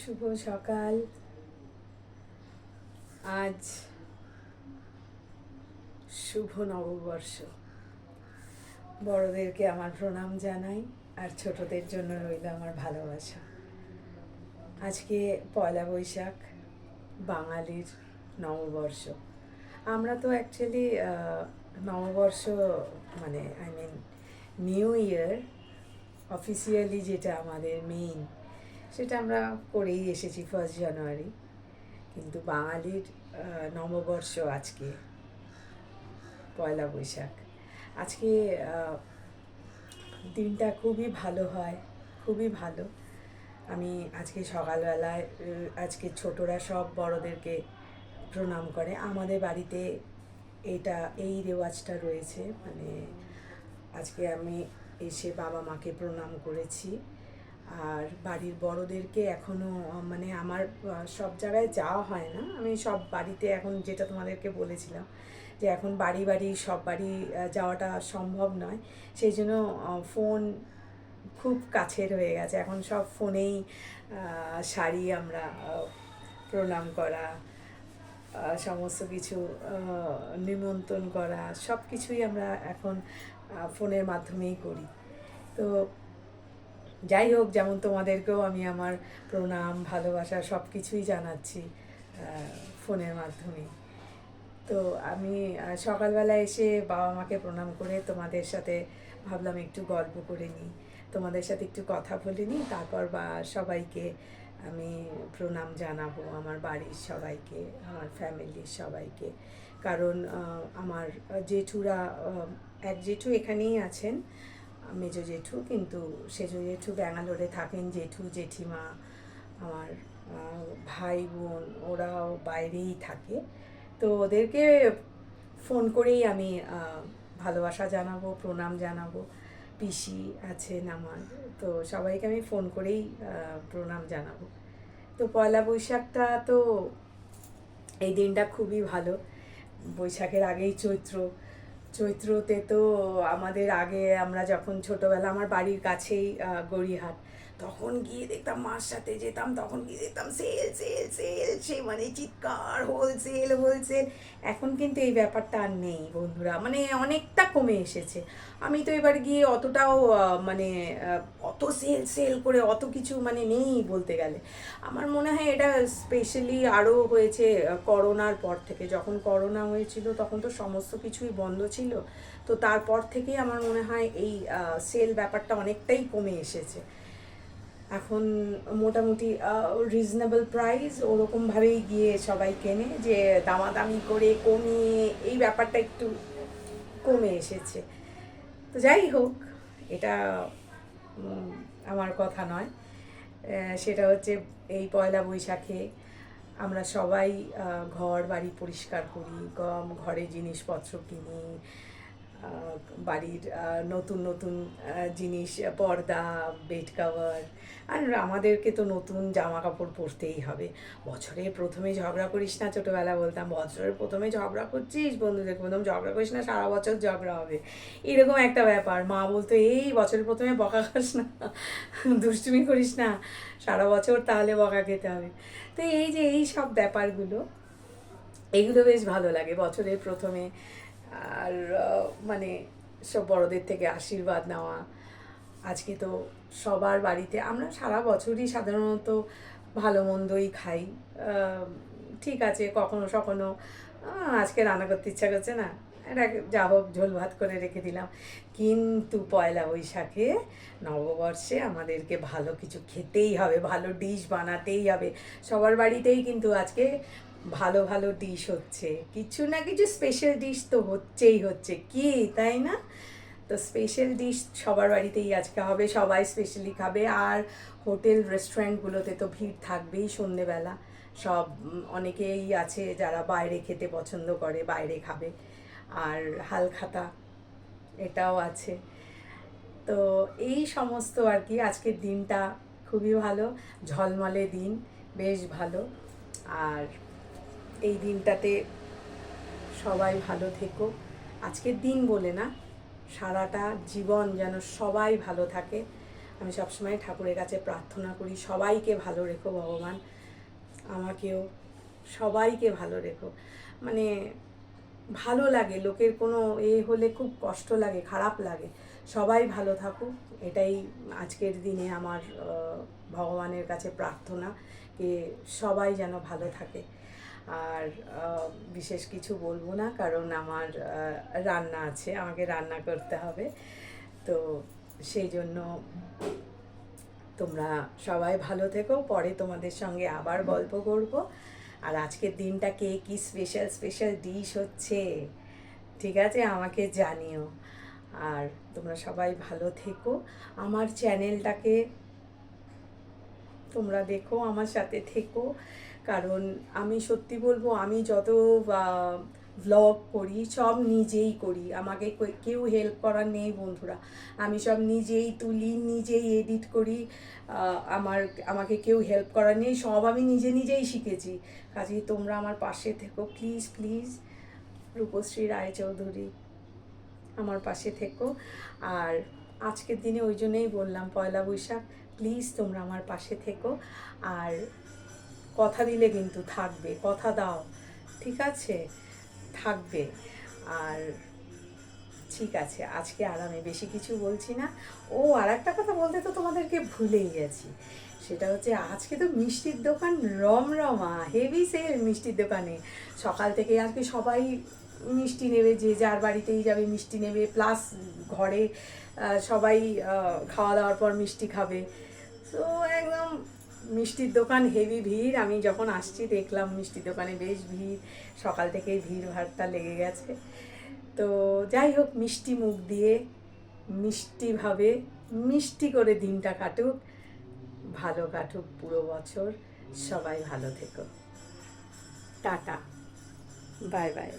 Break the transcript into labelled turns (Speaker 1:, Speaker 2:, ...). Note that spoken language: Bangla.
Speaker 1: শুভ সকাল। আজ শুভ নববর্ষ। বড়দেরকে আমার প্রণাম জানাই, আর ছোটদের জন্য রইল আমার ভালোবাসা। আজকে পয়লা বৈশাখ, বাঙালির নববর্ষ। আমরা তো অ্যাকচুয়ালি নববর্ষ মানে নিউ ইয়ার অফিসিয়ালি যেটা আমাদের মেইন, সেটা আমরা করেই এসেছি 1 জানুয়ারি। কিন্তু বাঙালির নববর্ষ আজকে পয়লা বৈশাখ। আজকে দিনটা খুবই ভালো হয়, খুবই ভালো। আমি আজকে সকালবেলায় আজকে ছোটরা সব বড়দেরকে প্রণাম করে। আমাদের বাড়িতে এই রেওয়াজটা রয়েছে, মানে আজকে আমি এসে বাবা মাকে প্রণাম করেছি। আর বাড়ির বড়দেরকে এখনও মানে আমার সব জায়গায় যাওয়া হয় না। আমি সব বাড়িতে এখন, যেটা তোমাদেরকে বলেছিলাম, যে এখন বাড়ি বাড়ি সব বাড়ি যাওয়াটা সম্ভব নয়, সেই জন্য ফোন খুব কাছের হয়ে গেছে। এখন সব ফোনেই সারি আমরা প্রণাম করা, সমস্ত কিছু নিমন্ত্রণ করা, সব কিছুই আমরা এখন ফোনের মাধ্যমেই করি। তো যাই হোক, যেমন তোমাদেরকেও আমি আমার প্রণাম, ভালোবাসা সব কিছুই জানাচ্ছি ফোনের মাধ্যমে। তো আমি সকালবেলা এসে বাবা মাকে প্রণাম করে তোমাদের সাথে ভাবলাম একটু গল্প করে নিই, তোমাদের সাথে একটু কথা বলে নিই, তারপর সবাইকে আমি প্রণাম জানাবো, আমার বাড়ির সবাইকে, আমার ফ্যামিলির সবাইকে। কারণ আমার জেঠুরা, এক জেঠু এখানেই আছেন, মেজো জেঠু, কিন্তু সেজো জেঠু ব্যাঙ্গালোরে থাকেন। জেঠু জেঠিমা, আমার ভাই বোন, ওরাও বাইরেই থাকে। তো ওদেরকে ফোন করেই আমি ভালোবাসা জানাবো, প্রণাম জানাবো। পিসি আছেন আমার, তো সবাইকে আমি ফোন করেই প্রণাম জানাবো। তো পয়লা বৈশাখটা তো, এই দিনটা খুবই ভালো। বৈশাখের আগেই চৈত্রতে তো আমাদের আগে, আমরা যখন ছোটোবেলা, আমার বাড়ির কাছেই গড়িয়াহাট, তখন গিয়ে দেখতাম, মার সাথে যেতাম, তখন গিয়ে দেখতাম সেল সেল সেল, সে মানে চিৎকার, হোলসেল হোলসেল। এখন কিন্তু এই ব্যাপারটা আর নেই বন্ধুরা, মানে অনেকটা কমে এসেছে। আমি তো এবার গিয়ে অতটাও মানে অত সেল সেল করে অত কিছু মানে নেই বলতে গেলে। আমার মনে হয় এটা স্পেশালি আরও হয়েছে করোনার পর থেকে। যখন করোনা হয়েছিল তখন তো সমস্ত কিছুই বন্ধ ছিল, তো তারপর থেকেই আমার মনে হয় এই সেল ব্যাপারটা অনেকটাই কমে এসেছে। এখন মোটামুটি রিজনেবল প্রাইস ওরকমভাবেই গিয়ে সবাই কেনে, যে দামাদামি করে কমিয়ে, এই ব্যাপারটা একটু কমে এসেছে। তো যাই হোক, এটা আমার কথা নয়, সেটা হচ্ছে এই পয়লা বৈশাখে আমরা সবাই ঘর বাড়ি পরিষ্কার করি, ঘরে জিনিসপত্র কিনি, বাড়ির নতুন নতুন জিনিস, পর্দা, বেড কভার। আর আমাদেরকে তো নতুন জামা কাপড় পরতেই হবে। বছরের প্রথমে ঝগড়া করিস না, ছোটোবেলা বলতাম, বছরের প্রথমে ঝগড়া করছিস, বন্ধুদের প্রথম ঝগড়া করিস না, সারা বছর ঝগড়া হবে, এরকম একটা ব্যাপার। মা বলতো, এই বছরের প্রথমে বকা খাস না, দুষ্টুমি করিস না, সারা বছর তাহলে বকা খেতে হবে। তো এই যে এই সব ব্যাপারগুলো, এইগুলো বেশ ভালো লাগে বছরের প্রথমে। আর মানে সব বড়দের থেকে আশীর্বাদ নেওয়া। আজকে তো সবার বাড়িতে, আমরা সারা বছরই সাধারণত ভালো মন্দই খাই, ঠিক আছে, কখনো সখনো আজকে রান্না করতে ইচ্ছা করছে না, এটা যা হোক ঝোল ভাত করে রেখে দিলাম। কিন্তু পয়লা বৈশাখে, নববর্ষে আমাদেরকে ভালো কিছু খেতেই হবে, ভালো ডিশ বানাতেই হবে। সবার বাড়িতেই কিন্তু আজকে ভালো ভালো ডিশ হচ্ছে, কিছু না কিছু স্পেশাল ডিশ তো হচ্ছে, কি তাই না? তো স্পেশাল ডিশ সবার বাড়িতেই আজকে হবে, সবাই স্পেশালি খাবে। আর হোটেল রেস্টুরেন্টগুলোতে তো ভিড় থাকবেই সন্ধেবেলা। সব অনেকেই আছে যারা বাইরে খেতে পছন্দ করে, বাইরে খাবে। আর হালখাতা এটাও আছে। তো এই সমস্ত আর কি, আজকের দিনটা খুবই ভালো, ঝলমলে দিন, বেশ ভালো। আর এই দিনটাতে সবাই ভালো থেকো। আজকের দিন বলে না, সারাটা জীবন যেন সবাই ভালো থাকে, আমি সবসময় ঠাকুরের কাছে প্রার্থনা করি সবাইকে ভালো রেখো ভগবান, আমাকেও, সবাইকে ভালো রেখো। মানে ভালো লাগে, লোকের কোনো হলে খুব কষ্ট লাগে, খারাপ লাগে। সবাই ভালো থাকুক, এটাই আজকের দিনে আমার ভগবানের কাছে প্রার্থনা, যে সবাই যেন ভালো থাকে। আর বিশেষ কিছু বলবো না, কারণ আমার রান্না আছে, আমাকে রান্না করতে হবে। তো সেই জন্য তোমরা সবাই ভালো থেকো, পরে তোমাদের সঙ্গে আবার গল্প করব। আর আজকের দিনটা কে কী স্পেশাল স্পেশাল ডিশ হচ্ছে, ঠিক আছে, আমাকে জানিও। আর তোমরা সবাই ভালো থেকো, আমার চ্যানেলটাকে তোমরা দেখো, আমার সাথে থেকো। কারণ আমি সত্যি বলবো, আমি যত ভ্লগ করি সব নিজেই করি, আমাকে কেউ হেল্প করার নেই বন্ধুরা। আমি সব নিজেই তুলি, নিজেই এডিট করি, আমাকে কেউ হেল্প করার নেই, সব আমি নিজেই শিখেছি। কাজেই তোমরা আমার পাশে থেকো, প্লিজ প্লিজ। রূপশ্রী রায়চৌধুরী, আমার পাশে থেকো। আর আজকের দিনে ওই জন্যই বললাম, পয়লা বৈশাখ, প্লিজ তোমরা আমার পাশে থেকো। আর কথা দিলে কিন্তু থাকবে, কথা দাও, ঠিক আছে, থাকবে। আর ঠিক আছে, আজকে আর আমি বেশি কিছু বলছি না। ও, আর একটা কথা বলতে তো তোমাদেরকে ভুলেই গেছি, সেটা হচ্ছে আজকে তো মিষ্টির দোকান রমরমা, হেভি সেল মিষ্টির দোকানে। সকাল থেকে আজকে সবাই মিষ্টি নেবে, যে যার বাড়িতেই যাবে মিষ্টি নেবে, প্লাস ঘরে সবাই খাওয়া দাওয়ার পর মিষ্টি খাবে। তো একদম মিষ্টির দোকান হেভি ভিড়। আমি যখন আসছি দেখলাম মিষ্টির দোকানে বেশ ভিড়, সকাল থেকেই ভিড় ভাড়টা লেগে গেছে। তো যাই হোক, মিষ্টি মুখ দিয়ে মিষ্টিভাবে মিষ্টি করে দিনটা কাটুক, ভালো কাটুক পুরো বছর। সবাই ভালো থেকো, টাটা, বাই বাই।